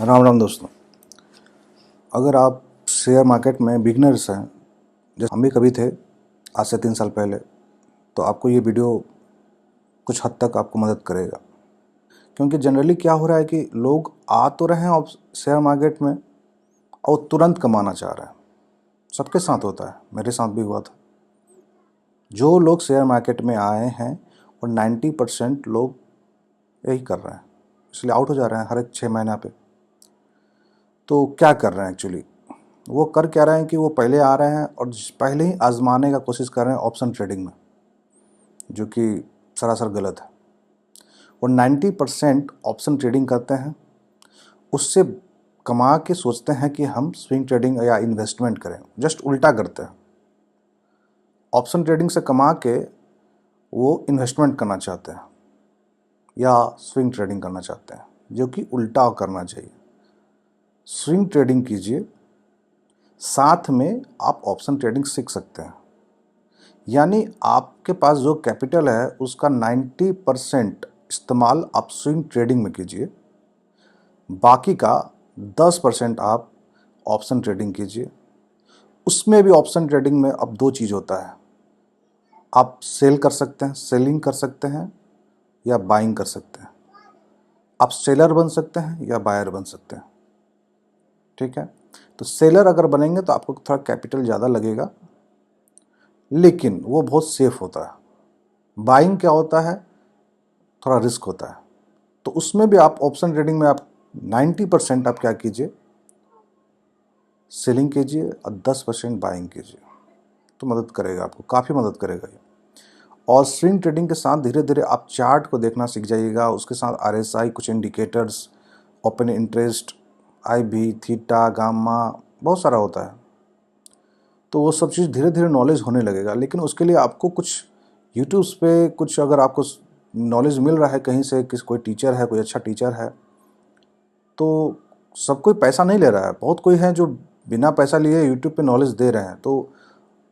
राम राम दोस्तों। अगर आप शेयर मार्केट में बिगनर्स हैं, जैसे हम भी कभी थे आज से 3 साल पहले, तो आपको ये वीडियो कुछ हद तक आपको मदद करेगा। क्योंकि जनरली क्या हो रहा है कि लोग आ तो रहे हैं शेयर मार्केट में और तुरंत कमाना चाह रहे हैं। सबके साथ होता है, मेरे साथ भी हुआ था। जो लोग शेयर मार्केट में आए हैं और 90% लोग यही कर रहे हैं, इसलिए आउट हो जा रहे हैं हर एक 6 महीना पे। तो क्या कर रहे हैं एक्चुअली, वो कर क्या रहे हैं कि वो पहले आ रहे हैं और पहले ही आजमाने का कोशिश कर रहे हैं ऑप्शन ट्रेडिंग में, जो कि सरासर गलत है। और 90% ऑप्शन ट्रेडिंग करते हैं, उससे कमा के सोचते हैं कि हम स्विंग ट्रेडिंग या इन्वेस्टमेंट करें, जस्ट उल्टा करते हैं। ऑप्शन ट्रेडिंग से कमा के वो इन्वेस्टमेंट करना चाहते हैं या स्विंग ट्रेडिंग करना चाहते हैं, जो कि उल्टा करना चाहिए। स्विंग ट्रेडिंग कीजिए, साथ में आप ऑप्शन ट्रेडिंग सीख सकते हैं। यानी आपके पास जो कैपिटल है उसका 90% इस्तेमाल आप स्विंग ट्रेडिंग में कीजिए, बाकी का 10% आप ऑप्शन ट्रेडिंग कीजिए। उसमें भी ऑप्शन ट्रेडिंग में अब 2 चीज़ होता है, आप सेल कर सकते हैं, सेलिंग कर सकते हैं या बाइंग कर सकते हैं। आप सेलर बन सकते हैं या बायर बन सकते हैं, ठीक है। तो सेलर अगर बनेंगे तो आपको थोड़ा कैपिटल ज़्यादा लगेगा, लेकिन वो बहुत सेफ होता है। बाइंग क्या होता है, थोड़ा रिस्क होता है। तो उसमें भी आप ऑप्शन ट्रेडिंग में आप 90% आप क्या कीजिए, सेलिंग कीजिए और 10% बाइंग कीजिए, तो मदद करेगा, आपको काफ़ी मदद करेगा ये। और स्विंग ट्रेडिंग के साथ धीरे धीरे आप चार्ट को देखना सीख जाइएगा, उसके साथ RSI, कुछ indicators, open interest, IB, theta, gamma, बहुत सारा होता है। तो वो सब चीज़ धीरे धीरे नॉलेज होने लगेगा। लेकिन उसके लिए आपको कुछ यूट्यूब्स पे कुछ अगर आपको नॉलेज मिल रहा है कहीं से, कोई टीचर है, कोई अच्छा टीचर है, तो सब कोई पैसा नहीं ले रहा है। बहुत कोई है जो बिना पैसा लिए यूट्यूब पे नॉलेज दे रहे हैं। तो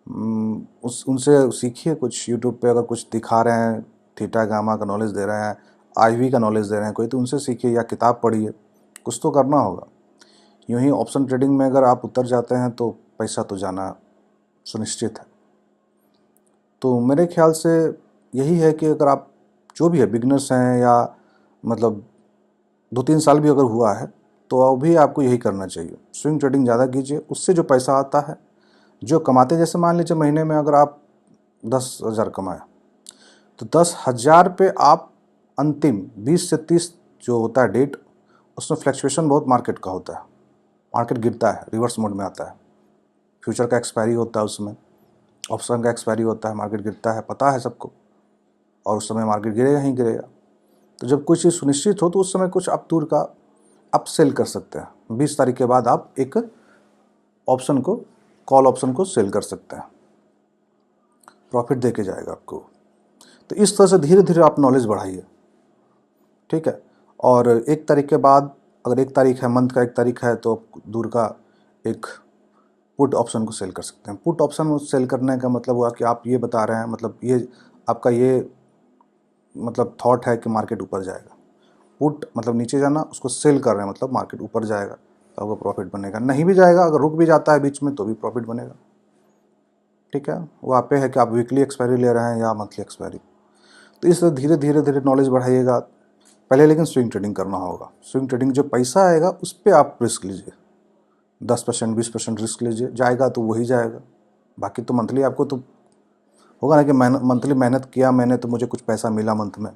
उनसे सीखिए कुछ। यूट्यूब पे अगर कुछ दिखा रहे हैं, थीटा गामा का नॉलेज दे रहे हैं, IB का नॉलेज दे रहे हैं कोई, तो उनसे सीखिए या किताब पढ़िए, कुछ तो करना होगा। यूँ ही ऑप्शन ट्रेडिंग में अगर आप उतर जाते हैं तो पैसा तो जाना सुनिश्चित है। तो मेरे ख्याल से यही है कि अगर आप जो भी है बिगनर्स हैं या मतलब 2-3 साल भी अगर हुआ है, तो अभी आपको यही करना चाहिए, स्विंग ट्रेडिंग ज़्यादा कीजिए। उससे जो पैसा आता है, जो कमाते, जैसे मान लीजिए महीने में अगर आप 10,000 कमाए, तो 10,000 पे आप अंतिम 20 से 30 जो होता है डेट, उसमें फ्लक्चुएशन बहुत मार्केट का होता है। मार्केट गिरता है, रिवर्स मोड में आता है। फ्यूचर का एक्सपायरी होता है, उसमें ऑप्शन का एक्सपायरी होता है, मार्केट गिरता है, पता है सबको। और उस समय मार्केट गिरेगा ही गिरेगा। तो जब कोई चीज़ सुनिश्चित हो तो उस समय कुछ आप दूर का आप सेल कर सकते हैं। 20 तारीख के बाद आप एक ऑप्शन को, कॉल ऑप्शन को सेल कर सकते हैं, प्रॉफिट दे के जाएगा आपको। तो इस तरह से धीरे धीरे आप नॉलेज बढ़ाइए, ठीक है। और 1 तारीख के बाद, अगर 1 तारीख है, मंथ का 1 तारीख है, तो दूर का एक पुट ऑप्शन को सेल कर सकते हैं। पुट ऑप्शन सेल करने का मतलब हुआ कि आप ये बता रहे हैं, मतलब ये आपका ये मतलब थॉट है कि मार्केट ऊपर जाएगा। पुट मतलब नीचे जाना, उसको सेल कर रहे हैं मतलब मार्केट ऊपर जाएगा तो आपको प्रॉफिट बनेगा। नहीं भी जाएगा, अगर रुक भी जाता है बीच में, तो भी प्रॉफिट बनेगा, ठीक है। वो आप पे है कि आप वीकली एक्सपायरी ले रहे हैं या मंथली एक्सपायरी। तो इस धीरे धीरे धीरे नॉलेज बढ़ाइएगा पहले। लेकिन स्विंग ट्रेडिंग करना होगा। स्विंग ट्रेडिंग जो पैसा आएगा उस पर आप रिस्क लीजिए, 10% 20% रिस्क लीजिए, जाएगा तो वही जाएगा। बाकी तो मंथली आपको तो होगा ना कि मंथली मेहनत किया मैंने तो मुझे कुछ पैसा मिला मंथ में,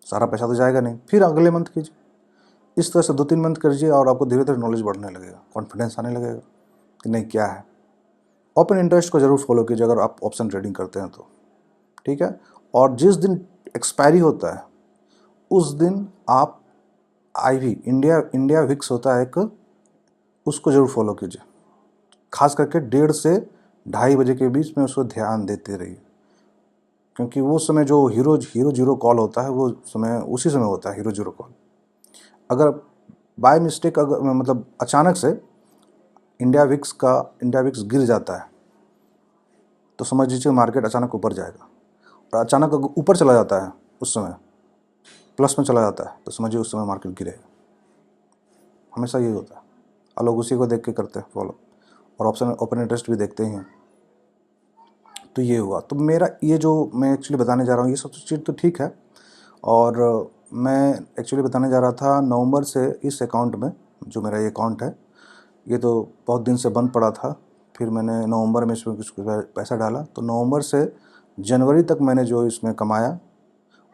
सारा पैसा तो जाएगा नहीं। फिर अगले मंथ कीजिए। इस तरह से 2-3 मंथ करिए और आपको धीरे धीरे नॉलेज बढ़ने लगेगा, कॉन्फिडेंस आने लगेगा कि नहीं क्या है। ओपन इंटरेस्ट को ज़रूर फॉलो कीजिए अगर आप ऑप्शन ट्रेडिंग करते हैं तो, ठीक है। और जिस दिन एक्सपायरी होता है उस दिन आप IB, इंडिया विक्स होता है एक, उसको ज़रूर फॉलो कीजिए। खास करके 1:30 से 2:30 बजे के बीच में उसको ध्यान देते रहिए, क्योंकि वो समय जो हीरो जीरो कॉल होता है, वो समय उसी समय होता है हीरो जीरो कॉल। अगर बाय मिस्टेक, अगर मतलब अचानक से इंडिया विक्स गिर जाता है, तो समझ लीजिए मार्केट अचानक ऊपर जाएगा। और अचानक अगर ऊपर चला जाता है, उस समय प्लस में चला जाता है, तो समझिए उस समय मार्केट गिरेगा। हमेशा यही होता है, और लोग उसी को देख के करते हैं फॉलो, और ऑप्शन ओपन इंटरेस्ट भी देखते ही हैं। तो ये हुआ। तो मेरा ये जो मैं एक्चुअली बताने जा रहा हूँ ये सब चीज़ तो ठीक है, और मैं एक्चुअली बताने जा रहा था नवंबर से इस अकाउंट में, जो मेरा ये अकाउंट है ये तो बहुत दिन से बंद पड़ा था, फिर मैंने नवंबर में इसमें कुछ पैसा डाला, तो नवंबर से जनवरी तक मैंने जो इसमें कमाया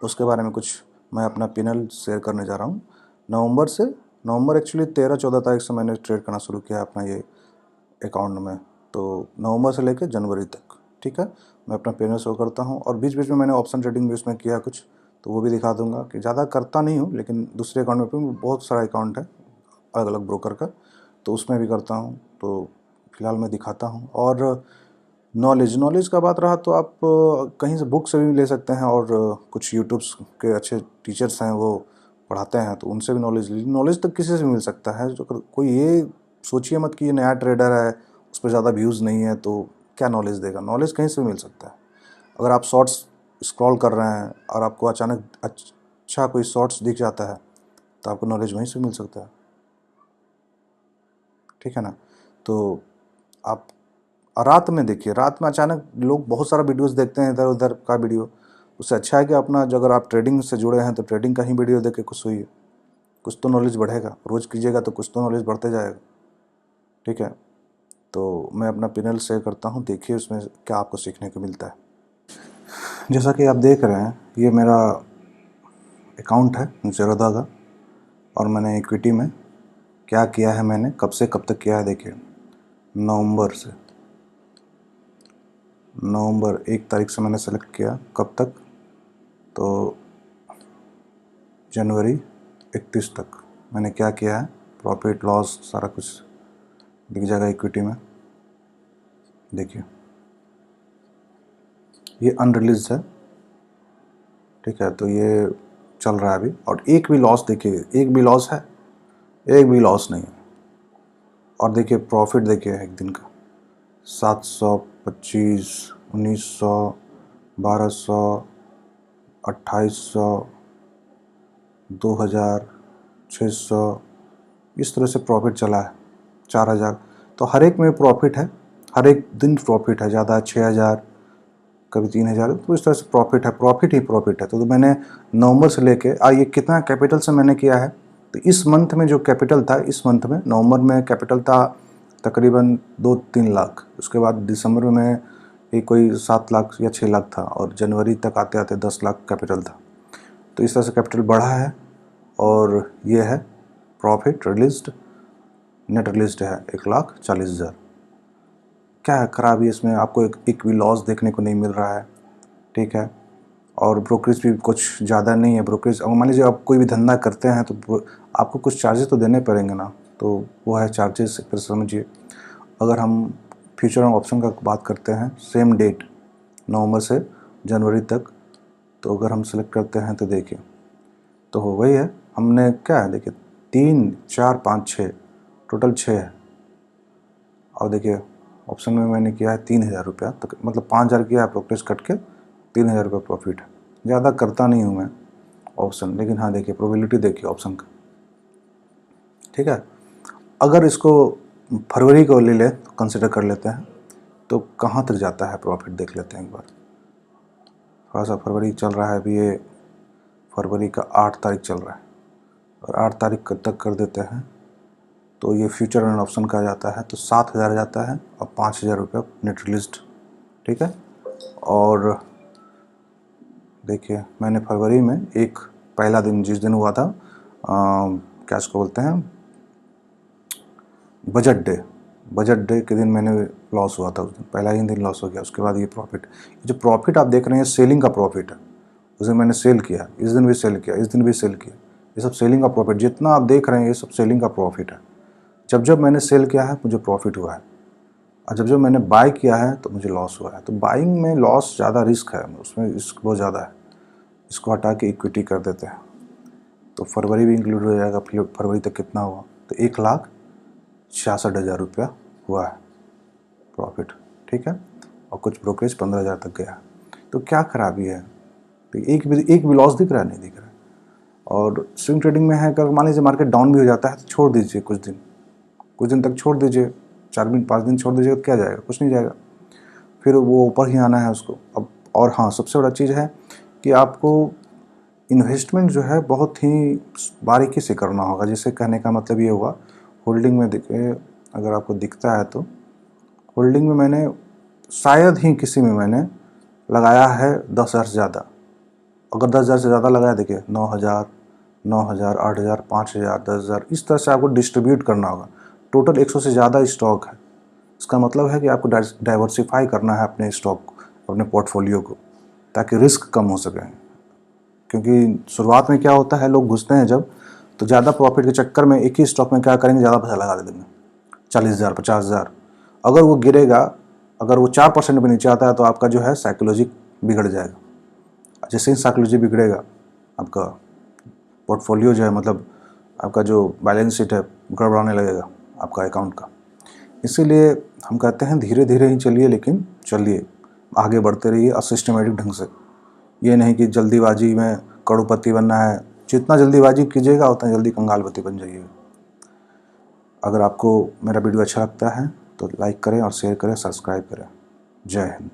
उसके बारे में कुछ मैं अपना पिनल शेयर करने जा रहा हूँ। नवंबर एक्चुअली 13-14 तारीख से मैंने ट्रेड करना शुरू किया अपना ये अकाउंट में, तो नवंबर से लेकर जनवरी तक, ठीक है। मैं अपना पिनल शो करता हूँ, और बीच बीच में मैंने ऑप्शन ट्रेडिंग भी उसमें किया कुछ, तो वो भी दिखा दूंगा कि ज़्यादा करता नहीं हूँ, लेकिन दूसरे अकाउंट में भी बहुत सारा अकाउंट है अलग अलग ब्रोकर का, तो उसमें भी करता हूँ, तो फिलहाल मैं दिखाता हूँ। और नॉलेज का बात रहा तो आप कहीं से बुक से भी ले सकते हैं, और कुछ यूट्यूब्स के अच्छे टीचर्स हैं वो पढ़ाते हैं, तो उनसे भी नॉलेज तक किसी से भी मिल सकता है। जो कोई ये सोचिए मत कि ये नया ट्रेडर है उस पर ज़्यादा व्यूज़ नहीं है तो क्या नॉलेज देगा, नॉलेज कहीं से भी मिल सकता है। अगर आप शॉर्ट्स स्क्रॉल कर रहे हैं और आपको अचानक अच्छा कोई शॉर्ट्स दिख जाता है तो आपको नॉलेज वहीं से मिल सकता है, ठीक है ना। तो आप रात में देखिए, रात में अचानक लोग बहुत सारा वीडियोस देखते हैं इधर उधर का वीडियो, उससे अच्छा है कि अपना जो अगर आप ट्रेडिंग से जुड़े हैं तो ट्रेडिंग का ही वीडियो देख के कुछ होइए, कुछ तो नॉलेज बढ़ेगा, रोज़ कीजिएगा तो कुछ तो नॉलेज बढ़ते जाएगा, ठीक है। तो मैं अपना पिनल शेयर करता हूँ, देखिए उसमें क्या आपको सीखने को मिलता है। जैसा कि आप देख रहे हैं ये मेरा अकाउंट है ज़ेरोधा का, और मैंने इक्विटी में क्या किया है, मैंने कब से कब तक किया है देखिए। नवंबर 1 तारीख से मैंने सेलेक्ट किया, कब तक, तो जनवरी 31 तक मैंने क्या किया है, प्रॉफिट लॉस सारा कुछ दिख जाएगा इक्विटी में। देखिए ये अनरिलीज है, ठीक है, तो ये चल रहा है अभी, और एक भी लॉस देखिए, एक भी लॉस है, एक भी लॉस नहीं है। और देखिए प्रॉफिट देखिए एक दिन का 725, 1900, 1200, 2800, 2000, 600, इस तरह से प्रॉफिट चला है, 4000। तो हर एक में प्रॉफिट है, हर एक दिन प्रॉफिट है, ज़्यादा 6000, कभी 3000, तो इस तरह से प्रॉफिट है, प्रॉफिट ही प्रॉफिट है। तो मैंने नवंबर से लेके ये कितना कैपिटल से मैंने किया है, तो इस मंथ में जो कैपिटल था, इस मंथ में नवंबर में कैपिटल था तकरीबन 2-3 लाख, उसके बाद दिसंबर में ये कोई 7 लाख या 6 लाख था, और जनवरी तक आते आते 10 लाख कैपिटल था। तो इस तरह से कैपिटल बढ़ा है, और ये है प्रॉफिट रिलीज्ड, नेट रिलीज्ड है 1,40,000। क्या है खराबी इसमें, आपको एक भी लॉस देखने को नहीं मिल रहा है, ठीक है। और ब्रोकरेज भी कुछ ज़्यादा नहीं है ब्रोकरेज। अगर मान लीजिए आप कोई भी धंधा करते हैं तो आपको कुछ चार्जेस तो देने पड़ेंगे ना, तो वो है चार्जेस। फिर समझिए अगर हम फ्यूचर और ऑप्शन का बात करते हैं, सेम डेट नवंबर से जनवरी तक, तो अगर हम सेलेक्ट करते हैं तो देखिए, तो हो गई है, हमने क्या है देखिए 3, 4, 5, 6, टोटल 6 है। और देखिए ऑप्शन में मैंने किया है 3000 रुपया तक, मतलब 5000 किया है ब्रोकरेज कट के, 3000 रुपये प्रॉफिट है। ज़्यादा करता नहीं हूँ मैं ऑप्शन, लेकिन हाँ देखिए प्रोबेबिलिटी देखिए ऑप्शन का, ठीक है। अगर इसको फरवरी को ले ले तो कंसिडर कर लेते हैं, तो कहाँ तक जाता है प्रॉफिट देख लेते हैं एक बार। थोड़ा सा फरवरी चल रहा है अभी, ये फरवरी का 8 तारीख चल रहा है, और 8 तारीख तक कर देते हैं तो ये फ्यूचर एंड ऑप्शन का जाता है, तो 7000 जाता है, और 5000 रुपये नेट रिलीज्ड, ठीक है। और देखिए मैंने फरवरी में एक पहला दिन जिस दिन हुआ था, क्या इसको बोलते हैं, बजट डे के दिन मैंने लॉस हुआ था, उस दिन पहला ही दिन लॉस हो गया। उसके बाद ये प्रॉफिट, जो प्रॉफिट आप देख रहे हैं सेलिंग का प्रॉफिट है, उस दिन मैंने सेल किया, इस दिन भी सेल किया, इस दिन भी सेल किया, ये सब सेलिंग का प्रॉफिट, जितना आप देख रहे हैं ये सब सेलिंग का प्रॉफिट है। जब जब मैंने सेल किया है मुझे प्रॉफिट हुआ है, और जब जब मैंने बाय किया है तो मुझे लॉस हुआ है। तो बाइंग में लॉस ज़्यादा रिस्क है, उसमें रिस्क बहुत ज़्यादा है। इसको हटा के इक्विटी कर देते हैं, तो फरवरी भी इंक्लूड हो जाएगा। फिर फरवरी तक कितना हुआ, तो 1,66,000 रुपया हुआ है प्रॉफिट, ठीक है। और कुछ ब्रोकरेज 15,000 तक गया। तो क्या खराबी है, तो एक भी लॉस दिख रहा है, नहीं दिख रहा है। और स्विंग ट्रेडिंग में है कि मान लीजिए मार्केट डाउन भी हो जाता है तो छोड़ दीजिए, कुछ दिन तक छोड़ दीजिए, 4 दिन 5 दिन छोड़ दीजिए तो क्या जाएगा, कुछ नहीं जाएगा, फिर वो ऊपर ही आना है उसको। अब और हाँ, सबसे बड़ा चीज़ है कि आपको इन्वेस्टमेंट जो है बहुत ही बारीकी से करना होगा। जिससे कहने का मतलब ये हुआ, होल्डिंग में देखिए, अगर आपको दिखता है तो होल्डिंग में मैंने शायद ही किसी में मैंने लगाया है 10,000 से ज़्यादा। अगर 10,000 से ज़्यादा लगाया, देखिए 9,000, 9,000, 8,000, 5,000, 10,000, इस तरह से आपको डिस्ट्रीब्यूट करना होगा। टोटल 100 से ज़्यादा स्टॉक है। इसका मतलब है कि आपको डाइवर्सिफाई करना है अपने स्टॉक को, अपने पोर्टफोलियो को, ताकि रिस्क कम हो सके। क्योंकि शुरुआत में क्या होता है, लोग घुसते हैं जब, तो ज़्यादा प्रॉफिट के चक्कर में एक ही स्टॉक में क्या करेंगे, ज़्यादा पैसा लगा देंगे, 40,000, 50,000। अगर वो गिरेगा, अगर वो 4% पे नीचे आता है तो आपका जो है साइकोलॉजी बिगड़ जाएगा। जैसे ही साइकोलॉजी बिगड़ेगा, आपका पोर्टफोलियो जो है, मतलब आपका जो बैलेंस शीट है, गड़बड़ाने लगेगा आपका अकाउंट का। इसीलिए हम कहते हैं धीरे धीरे ही चलिए, लेकिन चलिए, आगे बढ़ते रहिए सिस्टमेटिक ढंग से। ये नहीं कि जल्दीबाजी में करोड़पति बनना है। जितना जल्दीबाजी कीजिएगा उतना जल्दी कंगालपति बन जाइएगा। अगर आपको मेरा वीडियो अच्छा लगता है तो लाइक करें और शेयर करें, सब्सक्राइब करें। जय हिंद।